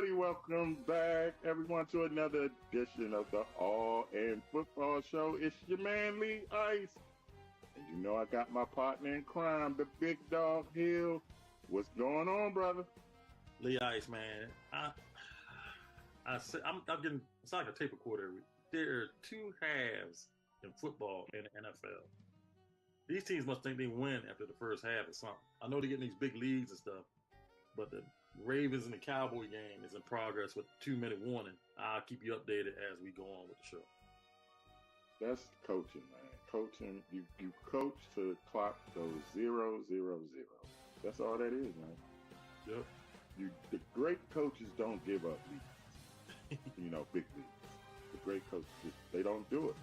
everybody. Welcome back, everyone, to another edition of the All in Football Show. It's your man, Lee Ice. And you know I got my partner in crime, the big dog Hill. What's going on, brother? Lee Ice, man. I'm getting, it's like a tape recorder. There are two halves in football in the NFL. These teams must think they win after the first half or something. I know they're getting these big leads and stuff, but the Ravens and the Cowboy game is in progress with 2-minute warning. I'll keep you updated as we go on with the show. That's coaching, man. Coaching, you coach to clock those 0, 0, 0. That's all that is, man. Yep. The great coaches don't give up leads. Big leads. The great coaches, they don't do it.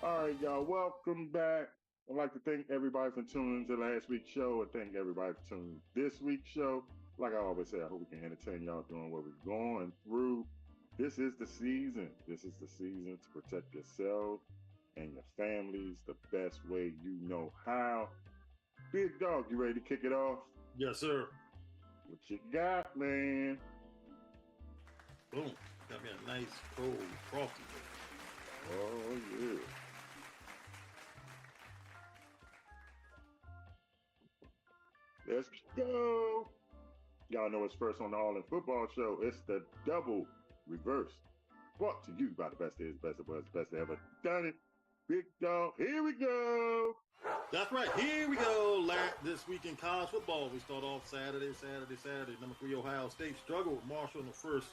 All right, y'all, welcome back. I'd like to thank everybody for tuning into last week's show and thank everybody for tuning in this week's show. Like I always say, I hope we can entertain y'all during what we're going through. This is the season. This is the season to protect yourself and your families the best way you know how. Big dog, you ready to kick it off? Yes, sir. What you got, man? Boom. Got me a nice cold frosty. Oh, yeah. Let's go. Y'all know it's first on the All in Football Show. It's the double reverse. Brought to you by the best is, best it was, best ever done it. Big dog, here we go. That's right. Here we go. This week in college football, we start off Saturday. Number 3 Ohio State struggled with Marshall in the first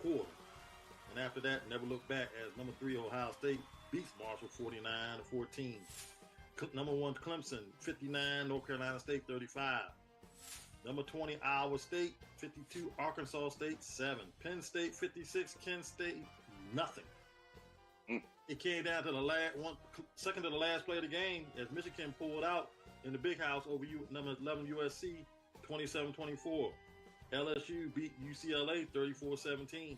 quarter. And after that, never looked back as number 3 Ohio State beats Marshall 49-14. Number 1 Clemson 59, North Carolina State 35. Number 20 Iowa State 52, Arkansas State 7. Penn State 56, Kent State nothing. It came down to the second to the last play of the game as Michigan pulled out in the big house over number 11 USC 27-24. LSU beat UCLA 34-17.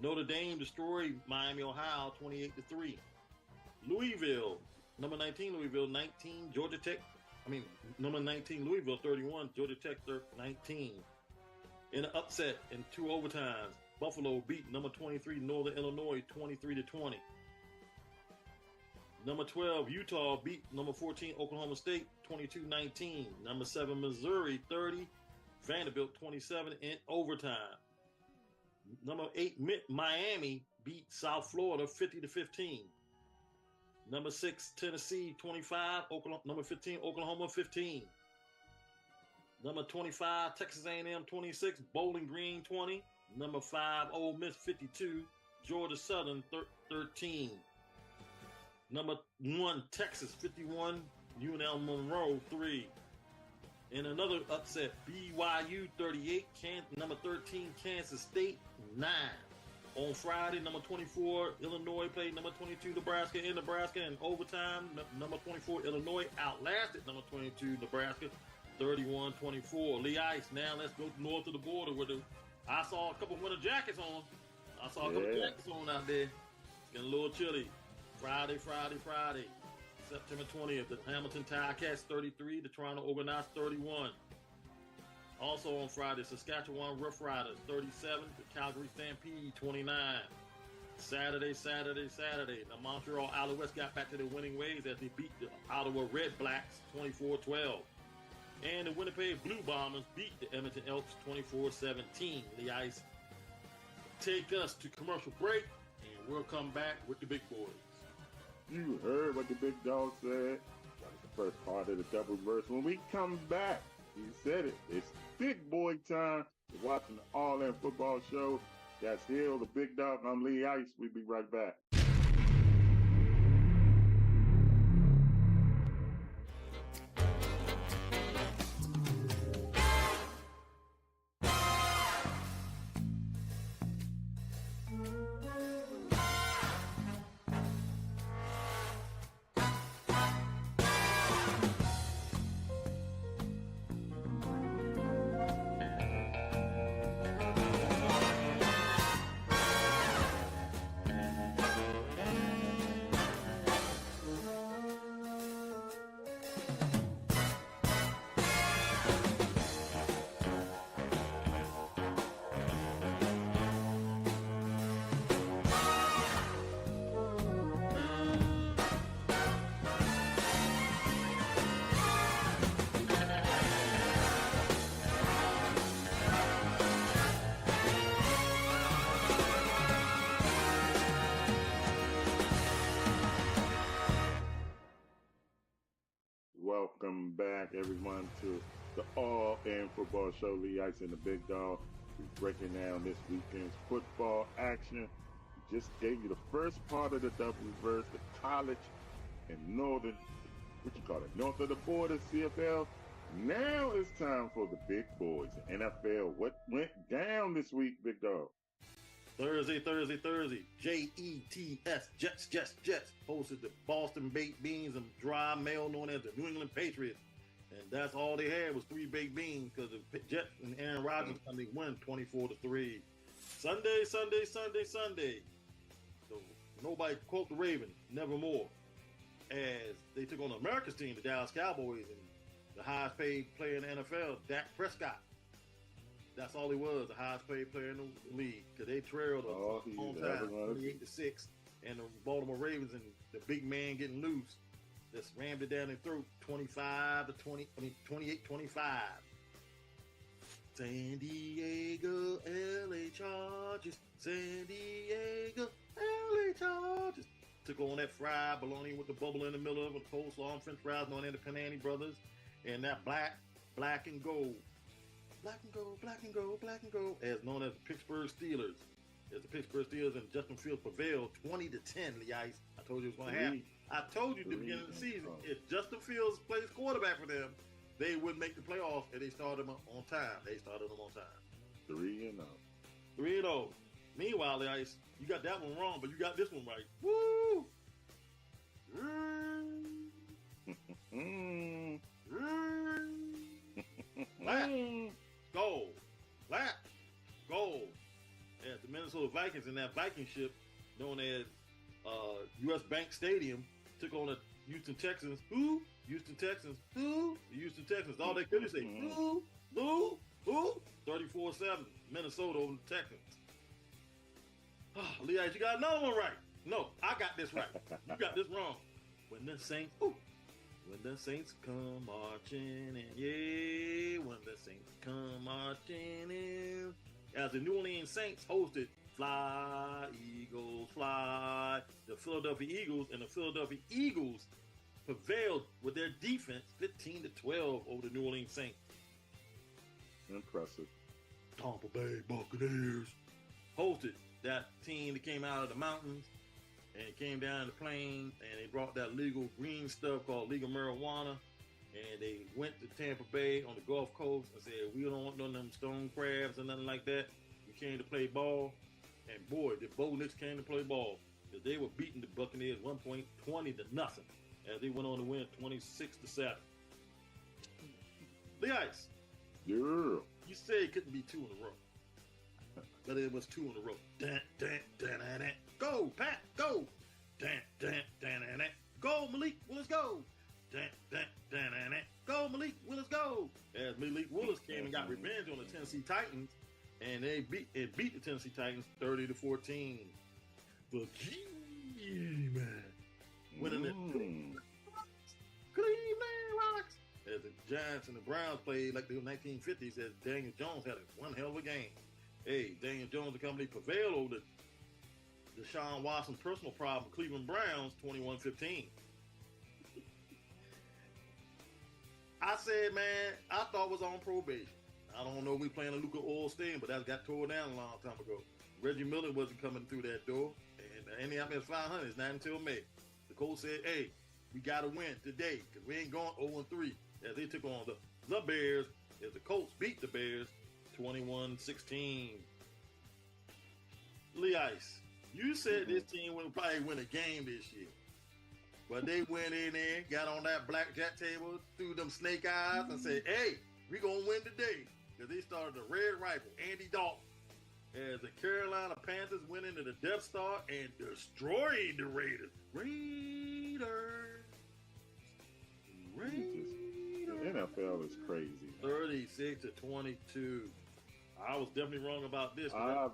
Notre Dame destroyed Miami, Ohio 28-3. Louisville, number 19 Louisville 19, number 19 Louisville 31, Georgia Tech 19. In an upset in 2 overtimes, Buffalo beat number 23 Northern Illinois 23-20. Number 12 Utah beat number 14 Oklahoma State 22-19. Number 7 Missouri 30, Vanderbilt 27 in overtime. Number 8 Miami beat South Florida 50-15. Number 6 Tennessee 25, number 15 Oklahoma 15. Number 25 Texas A&M 26, Bowling Green 20. Number 5 Ole Miss 52, Georgia Southern 13. Number 1 Texas 51, UNL Monroe 3. In another upset, BYU 38, number 13 Kansas State 9. On Friday, number 24 Illinois played number 22 Nebraska in overtime. Number 24 Illinois outlasted number 22 Nebraska 31-24. Lee Ice. Now let's go north of the border where I saw a couple winter jackets on. Jackets on out there. It's getting a little chilly. Friday. September 20th, the Hamilton Ticats 33, the Toronto Argonauts 31. Also on Friday, Saskatchewan Roughriders 37, the Calgary Stampede 29. Saturday, the Montreal Alouettes got back to their winning ways as they beat the Ottawa Red Blacks 24-12. And the Winnipeg Blue Bombers beat the Edmonton Elks 24-17. The Ice take us to commercial break, and we'll come back with the big boys. You heard what the big dog said. That was the first part of the double verse. When we come back, he said it. It's big boy time. You're watching the All In Football Show. That's Hill, the big dog. I'm Lee Ice. We'll be right back. Welcome back, everyone, to the All In Football Show. Lee Ice and the Big Dog. We're breaking down this weekend's football action. We just gave you the first part of the W verse, the college and northern, north of the border, CFL. Now it's time for the big boys, the NFL. What went down this week, Big Dog? Thursday. Jets hosted the Boston Baked Beans and Dry Mail, known as the New England Patriots. And that's all they had was 3 baked beans because the Jets and Aaron Rodgers Sunday win 24-3. Sunday. So nobody quote the Ravens, nevermore. As they took on America's team, the Dallas Cowboys, and the highest paid player in the NFL, Dak Prescott. That's all he was, the highest paid player in the league. Because they trailed a long time, 28-6, and the Baltimore Ravens and the big man getting loose just rammed it down their throat, 28-25. San Diego, LA Chargers. San Diego, LA Chargers. Took on that fried bologna with the bubble in the middle of it, coleslaw and french fries, known as the Panani Brothers, and that black and gold, as known as the Pittsburgh Steelers. As the Pittsburgh Steelers and Justin Fields prevailed 20-10, Lee Ice. I told you it was going to happen. I told you at the beginning of the season, if Justin Fields plays quarterback for them, they would make the playoffs, and they started them on time. 3-0. Meanwhile, Lee Ice, you got that one wrong, but you got this one right. Woo! Lap, goal. As the Minnesota Vikings in that Viking ship known as U.S. Bank Stadium took on the Houston Texans. Who? Houston Texans. Who? The Houston Texans. All they could say, who? 34-7. Minnesota over the Texans. Lee, you got another one right. No, I got this right. You got this wrong. When the Saints come marching in, yeah, when the Saints come marching in. As the New Orleans Saints hosted Fly, Eagles, Fly, the Philadelphia Eagles, and the Philadelphia Eagles prevailed with their defense 15-12 over the New Orleans Saints. Impressive. Tampa Bay Buccaneers hosted that team that came out of the mountains and came down the plain, and they brought that legal green stuff called legal marijuana, and they went to Tampa Bay on the Gulf Coast and said, we don't want none of them stone crabs or nothing like that. We came to play ball, and boy, the Bo Knicks came to play ball, because they were beating the Buccaneers 1 point, 20-0, as they went on to win 26-7. Lee Ice. Yeah. You said it couldn't be 2 in a row. But it was 2 in a row. Go, Pat, go. Go, Malik Willis, go. Go, Malik Willis, go. As Malik Willis came and got revenge on the Tennessee Titans, and they beat the Tennessee Titans 30-14. The G-Man winning it. Cleveland Rocks. As the Giants and the Browns played like the 1950s, as Daniel Jones had one hell of a game. Hey, Daniel Jones and company prevailed over the Deshaun Watson personal problem, Cleveland Browns, 21-15. I said, man, I thought it was on probation. I don't know if we playing a Luka Oilstein, but that got torn down a long time ago. Reggie Miller wasn't coming through that door, and the Indianapolis 500 is not until May. The coach said, hey, we got to win today because we ain't going 0-3. As they took on the Bears, as the Colts beat the Bears 21-16. Lee Ice, you said this team would probably win a game this year. But they went in there, got on that blackjack table, threw them snake eyes, and said, hey, we going to win today. Because they started the Red Rifle, Andy Dalton, as the Carolina Panthers went into the Death Star and destroyed the Raiders. The NFL is crazy. 36-22. I was definitely wrong about this. I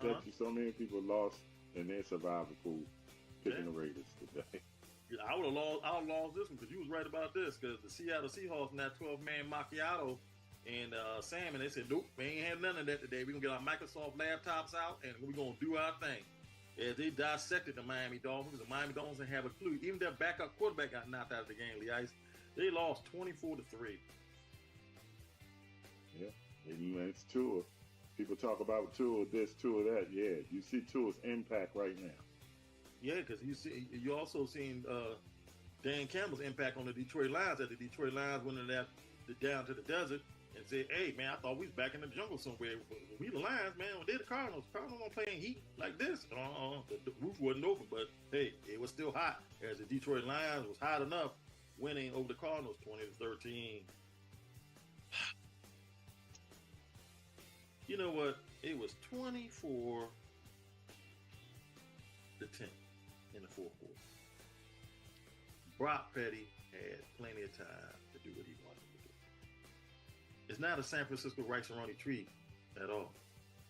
bet you so many people lost in their survival pool picking the Raiders today. I would have lost this one because you was right about this, because the Seattle Seahawks and that 12-man macchiato and salmon, they said, nope, we ain't have none of that today. We're going to get our Microsoft laptops out and we're going to do our thing. As they dissected the Miami Dolphins, the Miami Dolphins didn't have a clue. Even their backup quarterback got knocked out of the game, Lee Ice. They lost 24-3. Yeah, and it's Tua. People talk about Tua this, Tua that. Yeah, you see Tua's impact right now. Yeah, because you also seen Dan Campbell's impact on the Detroit Lions. That the Detroit Lions went down to the desert and said, "Hey, man, I thought we was back in the jungle somewhere. We the Lions, man. They the Cardinals. Cardinals don't play in heat like this. The roof wasn't open, but hey, it was still hot. As the Detroit Lions was hot enough, winning over the Cardinals 20-13. You know what? It was 24-10 in the fourth quarter. Brock Purdy had plenty of time to do what he wanted to do. It's not a San Francisco Rice-A-Roni treat at all.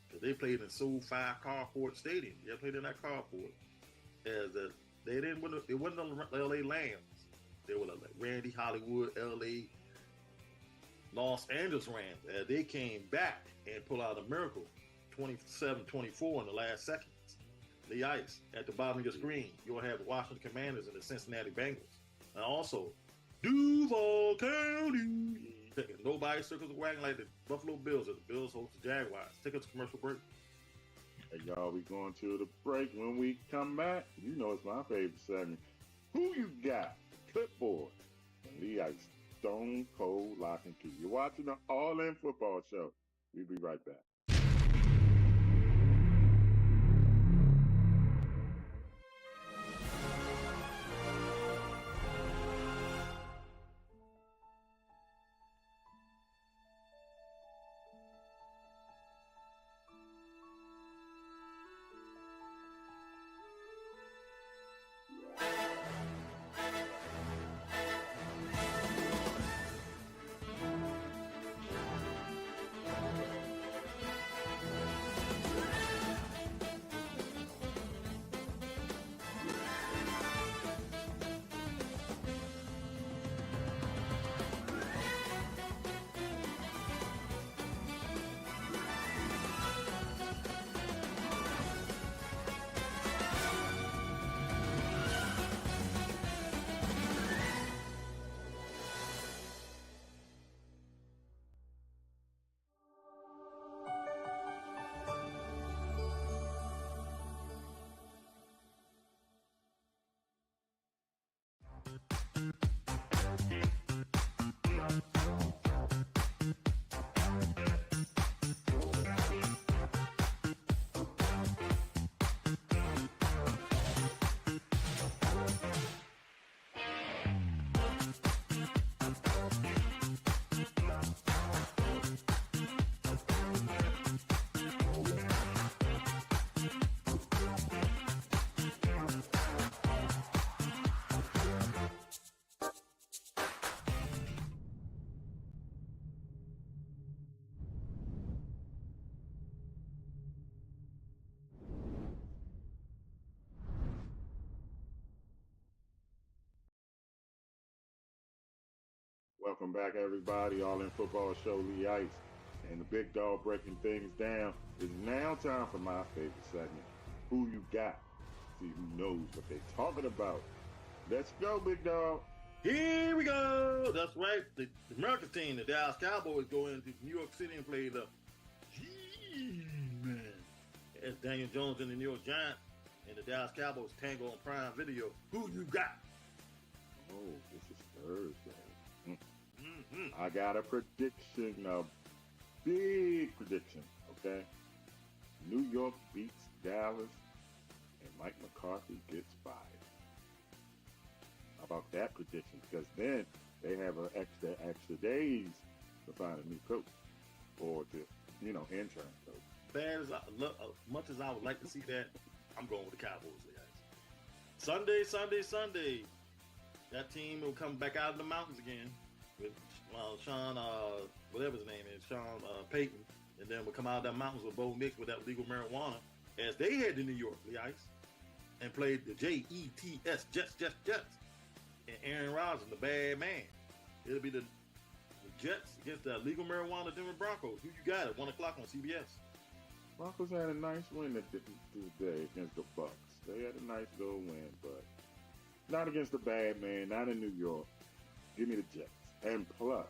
Because they played in SoFi Carport Stadium. They played in that carport. It wasn't the LA Lambs. They were like Randy Hollywood, LA, Los Angeles Rams. As they came back and pulled out a miracle, 27-24 in the last seconds. The ice at the bottom of your screen, you'll have the Washington Commanders and the Cincinnati Bengals. And also, Duval County. Nobody circles the wagon like the Buffalo Bills as the Bills host the Jaguars. Take us to commercial break. Hey, y'all, we going to the break. When we come back, you know it's my favorite segment. Who you got? Clipboard. And Lee Ice, Stone Cold Lock and Key. You're watching the All In Football Show. We'll be right back. Welcome back, everybody. All In Football Show, Lee Ice. And the big dog breaking things down. It's now time for my favorite segment. Who you got? See who knows what they're talking about. Let's go, big dog. Here we go. That's right. The American team, the Dallas Cowboys, go into New York City and play the G-Man. As Daniel Jones and the New York Giants and the Dallas Cowboys tango on Prime Video. Who you got? Oh, this is Thursday. I got a prediction, a big prediction, okay? New York beats Dallas and Mike McCarthy gets fired. How about that prediction? Because then they have an extra days to find a new coach or to, intern coach. Bad as much as I would like to see that, I'm going with the Cowboys, guys. Sunday. That team will come back out of the mountains again with Sean, whatever his name is, Sean Payton, and then we'll come out of the mountains with Bo Nix with that legal marijuana as they head to New York, the Ice, and played the Jets, Jets, and Aaron Rodgers, the bad man. It'll be the Jets against the legal marijuana Denver Broncos. Who you got at 1 o'clock on CBS? Broncos had a nice win today against the Bucks. They had a nice little win, but not against the bad man, not in New York. Give me the Jets. And plus,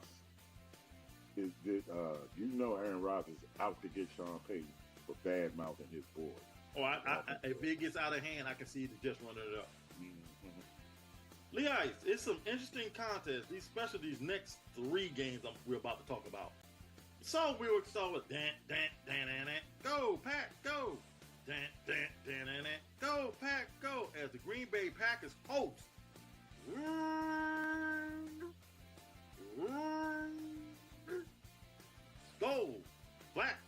is that Aaron Rodgers is out to get Sean Payton for bad mouthing his boy. Oh, if it gets out of hand, I can see the Jets running it up. Mm-hmm. Lee Ice, it's some interesting contests, especially these next 3 games we're about to talk about. So we were with go Pack, go, go Pack, go, as the Green Bay Packers host. Gold, black,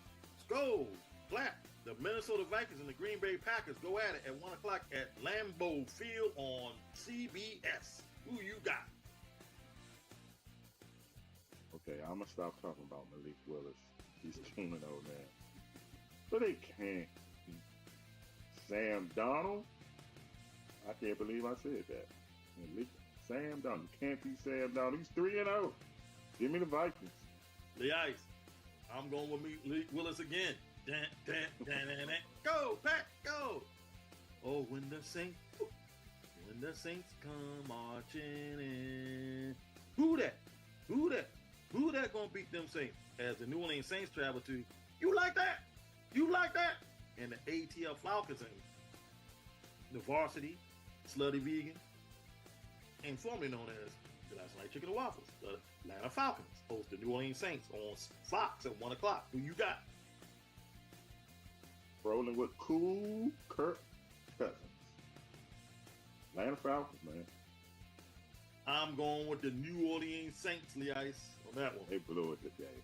gold, black. The Minnesota Vikings and the Green Bay Packers go at it at 1 o'clock at Lambeau Field on CBS. Who you got? Okay, I'm going to stop talking about Malik Willis. He's 2-0 now. But they can't beat Sam Darnold. I can't believe I said that. Sam Darnold. You can't beat Sam Darnold. He's 3-0. Give me the Vikings. The Ice. I'm going with Malik Willis again. Go, Pack, go. Oh, when the Saints come marching in. Who that gonna beat them Saints? As the New Orleans Saints travel to, you like that? And the ATL Falcons and the varsity, Slutty Vegan, and formerly known as the Last Night Chicken and Waffles, the Atlanta Falcons host the New Orleans Saints on Fox at 1 o'clock. Who you got? Rolling with cool Kirk Cousins. Atlanta Falcons, man. I'm going with the New Orleans Saints, Lee Ice, on that one. They blew it today.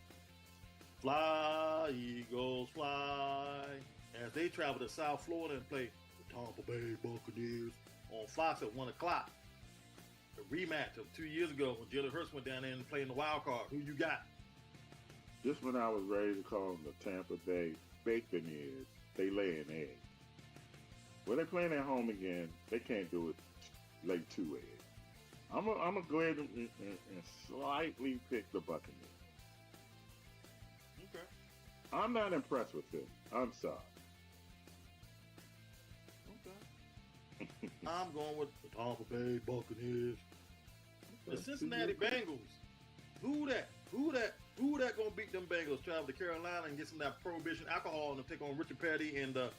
Fly, Eagles, fly. As they travel to South Florida and play the Tampa Bay Buccaneers on Fox at 1 o'clock. The rematch of 2 years ago when Jalen Hurts went down there and played in the wild card. Who you got? Just when I was ready to call them the Tampa Bay Buccaneers, they lay an egg. When they're playing at home again, they can't do it, lay 2 eggs. I'm gonna go ahead and slightly pick the Buccaneers. Okay. I'm not impressed with them. I'm sorry. Okay. I'm going with the Tampa Bay Buccaneers. The Cincinnati Bengals. Who that gonna beat them Bengals? Travel to Carolina and get some of that prohibition alcohol and take on Richard Petty and the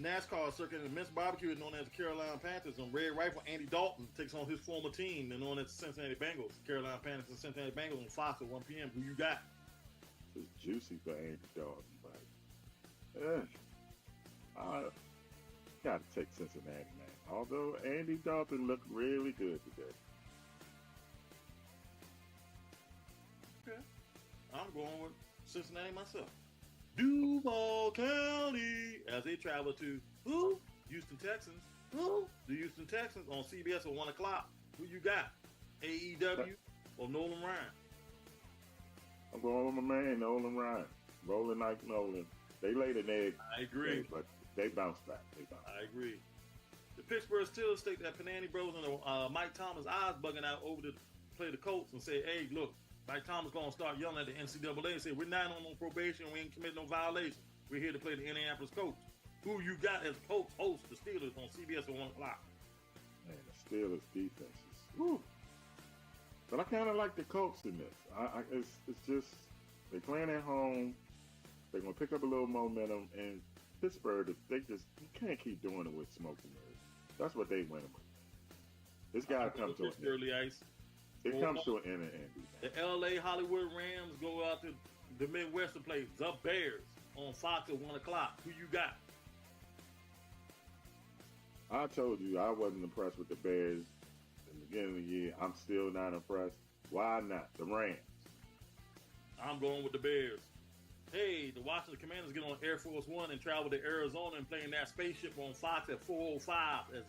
NASCAR circuit and Miss Barbecue, known as the Carolina Panthers, and Red Rifle Andy Dalton takes on his former team, known as the Cincinnati Bengals. Carolina Panthers and Cincinnati Bengals on Fox at 1 p.m. Who you got? It's juicy for Andy Dalton, but I gotta take Cincinnati, man. Although Andy Dalton looked really good today. Okay. I'm going with Cincinnati myself. Duval County as they travel to who? Houston Texans. Who? The Houston Texans on CBS at 1 o'clock. Who you got? AEW or Nolan Ryan? I'm going with my man, Nolan Ryan. Rolling like Nolan. They laid an egg. I agree. But they bounced back. I agree. The Pittsburgh Steelers take that Panani Bros and Mike Thomas eyes bugging out over to play the Colts and say, hey, look, Mike Thomas going to start yelling at the NCAA and say, we're not on no probation. We ain't committing no violation. We're here to play the Indianapolis Colts. Who you got as Colts host the Steelers on CBS at 1 o'clock? Man, the Steelers defense is whew. But I kind of like the Colts in this. It's just, they're playing at home. They're going to pick up a little momentum. And Pittsburgh, you can't keep doing it with smoking mirrors. That's what they win with. This guy comes to an end. It comes to an end, Andy. The LA Hollywood Rams go out to the Midwest to play the Bears on Fox at 1 o'clock. Who you got? I told you I wasn't impressed with the Bears in the beginning of the year. I'm still not impressed. Why not? The Rams. I'm going with the Bears. Hey, the Washington Commanders get on Air Force One and travel to Arizona and play in that spaceship on Fox at 4:05 as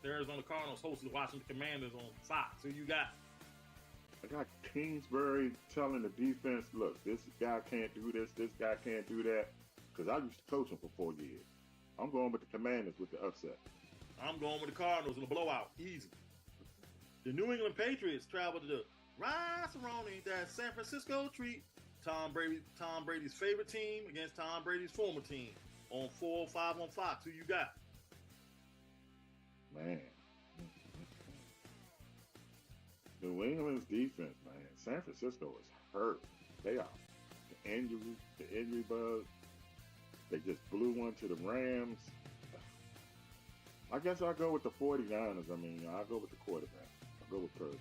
the Arizona Cardinals host the Washington Commanders on Fox. Who you got? I got Kingsbury telling the defense, look, this guy can't do this guy can't do that. Because I used to coach him for 4 years. I'm going with the Commanders with the upset. I'm going with the Cardinals in a blowout. Easy. The New England Patriots travel to the Rice-A-Roni, that San Francisco treat. Tom Brady's favorite team against Tom Brady's former team on 4:05 on Fox. Who you got? Man. New England's defense, man. San Francisco is hurt. They are the injury bug. They just blew one to the Rams. I guess I'll go with the 49ers. I mean, I'll go with the quarterback. I'll go with Purdy.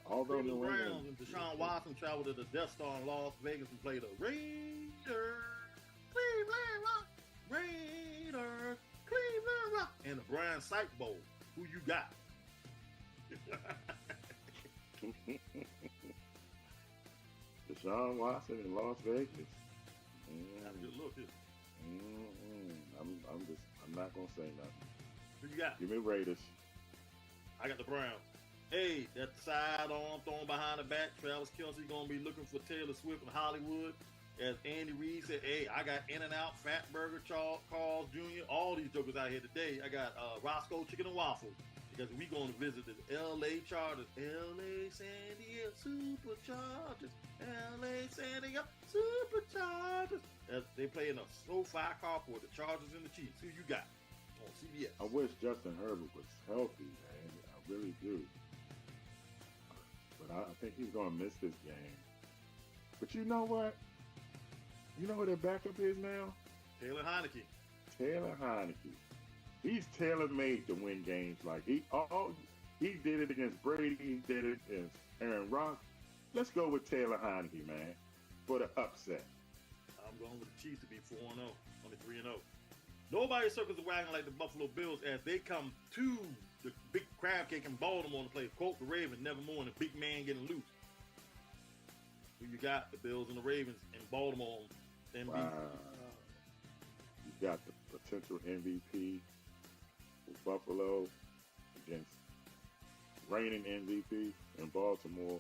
Although Cleveland New Browns England, and Deshaun Watson traveled to the Death Star in Las Vegas and played the Raiders. Cleveland Rock. Raiders. Cleveland Rock. And the Brian Sipe Bowl. Who you got? Deshaun Watson in Las Vegas. Have a good look here. I'm not gonna say nothing. Who you got? Give me Raiders. I got the Browns. Hey, that sidearm thrown behind the back. Travis Kelce gonna be looking for Taylor Swift in Hollywood. As Andy Reid said, hey, I got In-N-Out, Fat Burger, Carl's Jr., all these jokers out here today. I got Roscoe Chicken and Waffles because we going to visit the L.A. Chargers. L.A. San Diego Superchargers. L.A. San Diego Superchargers. As they play in a SoFi carport, the Chargers and the Chiefs. Who you got on CBS? I wish Justin Herbert was healthy, man. I really do. But I think he's going to miss this game. But you know what? You know who their backup is now? Taylor Heineke. Taylor Heineke. He's tailor-made to win games. Like he did it against Brady. He did it against Aaron Rodgers. Let's go with Taylor Heineke, man, for the upset. I'm going with the Chiefs to be 4-0, only 3-0. Nobody circles the wagon like the Buffalo Bills as they come to the big crab cake in Baltimore to play quote the Ravens nevermore and the big man getting loose. Who you got? The Bills and the Ravens in Baltimore. Wow. You got the potential MVP for Buffalo against reigning MVP in Baltimore.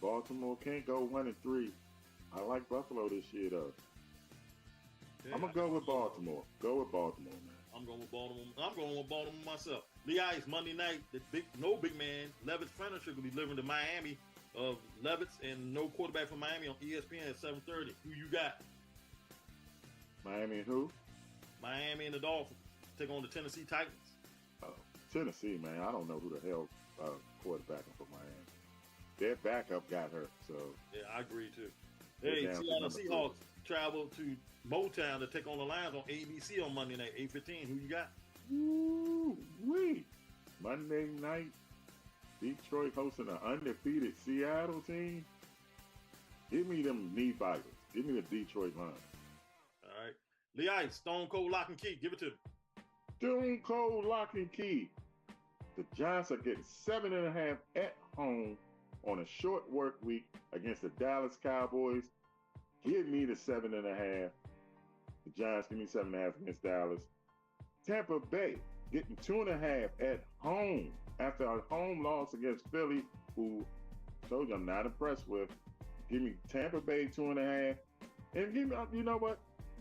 Baltimore can't go 1-3. I like Buffalo this year though. Yeah, I'm gonna go with Baltimore. Go with Baltimore, man. I'm going with Baltimore. I'm going with Baltimore myself. Lee Ice Monday night. No big man. Levitt Furniture will be delivering to Miami. Of Levitt's and no quarterback from Miami on ESPN at 7:30. Who you got? Miami and who? Miami and the Dolphins take on the Tennessee Titans. Tennessee, man. I don't know who the hell quarterbacking for Miami. Their backup got hurt, so. Yeah, I agree too. Hey, Seattle Seahawks travel to Motown to take on the Lions on ABC on Monday night, 8:15. Who you got? Woo-wee. Monday night. Detroit hosting an undefeated Seattle team. Give me them knee biters. Give me the Detroit Lions. All right. Lee Ice, Stone Cold Lock and Key. Give it to me. Stone Cold Lock and Key. The Giants are getting 7.5 at home on a short work week against the Dallas Cowboys. Give me the 7.5. The Giants give me 7.5 against Dallas. Tampa Bay getting 2.5 at home after a home loss against Philly, who I told you I'm not impressed with. Give me Tampa Bay 2.5. And give me, you know what?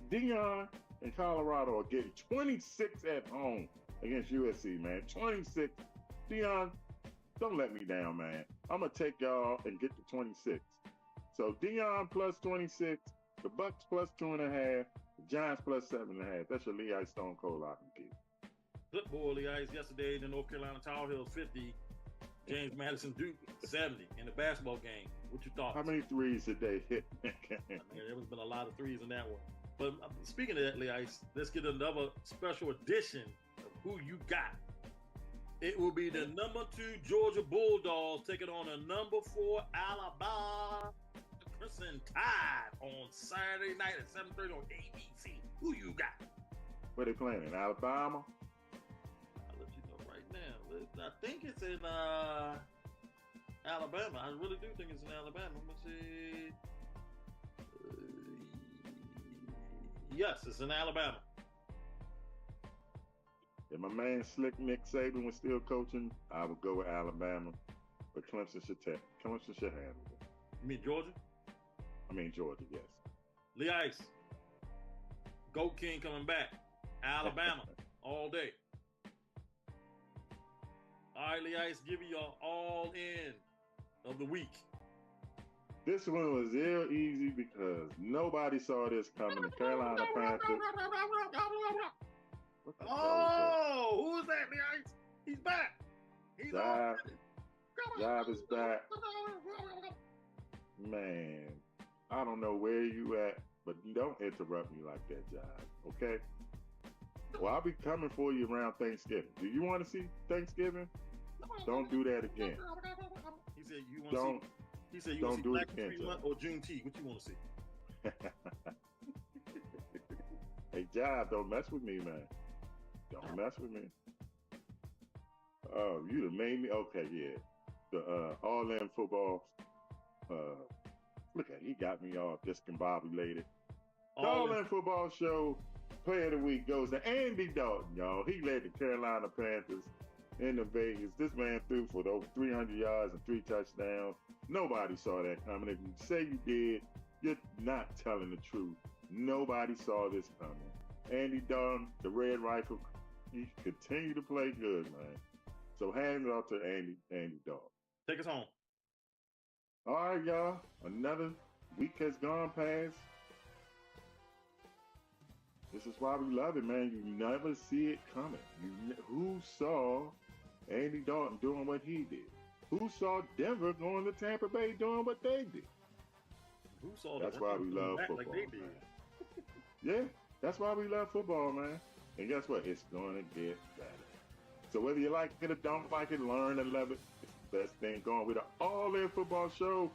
Deion and Colorado are getting 26 at home against USC, man. 26. Deion, don't let me down, man. I'm going to take y'all and get to 26. So Deion plus 26, the Bucks plus 2.5, the Giants plus 7.5. That's your Lee Ice Stone Cold Lock and Key. Good boy, Lee Ice. Yesterday, the North Carolina Tar Heels 50, James Madison Duke 70 in the basketball game. What you thought? How many threes did they hit? I mean, there has been a lot of threes in that one. But speaking of that, Lee Ice, let's get another special edition of Who You Got. It will be the number 2 Georgia Bulldogs taking on the number 4 Alabama Crimson Tide on Saturday night at 7:30 on ABC. Who you got? Where they playing, in Alabama? I'll let you know right now. I think it's in Alabama. I really do think it's in Alabama. Let me see. Yes, it's in Alabama. If my man Slick Nick Saban was still coaching, I would go with Alabama. But Clemson should handle it. You mean Georgia? I mean Georgia, yes. Lee Ice. Goat King coming back. Alabama all day. All right, Lee Ice, give you your all in of the week. This one was real easy because nobody saw this coming. The Carolina Panthers. What the hell is that? Oh, who is that, man? He's back. He's on. Jive is back. Man, I don't know where you at, but you don't interrupt me like that, Jive. Okay? Well, I'll be coming for you around Thanksgiving. Do you want to see Thanksgiving? Don't do that again. He said you want to see. He said you want to see Black History Month or Juneteenth. What you want to see? Hey, Jive, don't mess with me, man. Don't mess with me. Oh, you done made me. Okay, yeah. The all-in football. Look at he got me all discombobulated. The all-in football show player of the week goes to Andy Dalton, y'all. He led the Carolina Panthers into Vegas. This man threw for over 300 yards and 3 touchdowns. Nobody saw that coming. If you say you did, you're not telling the truth. Nobody saw this coming. Andy Dalton, the Red Rifle, he continued to play good, man. So hand it off to Andy Dalton. Take us home. All right, y'all. Another week has gone past. This is why we love it, man. You never see it coming. Who saw Andy Dalton doing what he did? Who saw Denver going to Tampa Bay doing what they did? Who saw That's why we love football, like they did. Yeah, that's why we love football, man. And guess what? It's going to get better. So whether you like it or don't like it, learn and love it. It's the best thing going. With an all-in football show.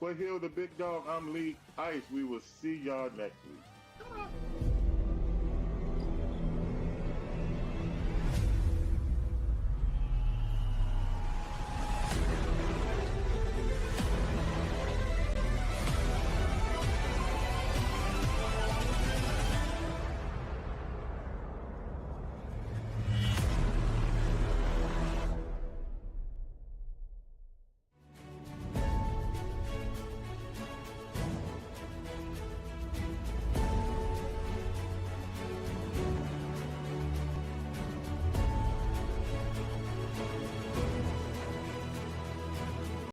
For Hill, the Big Dog, I'm Lee Ice. We will see y'all next week.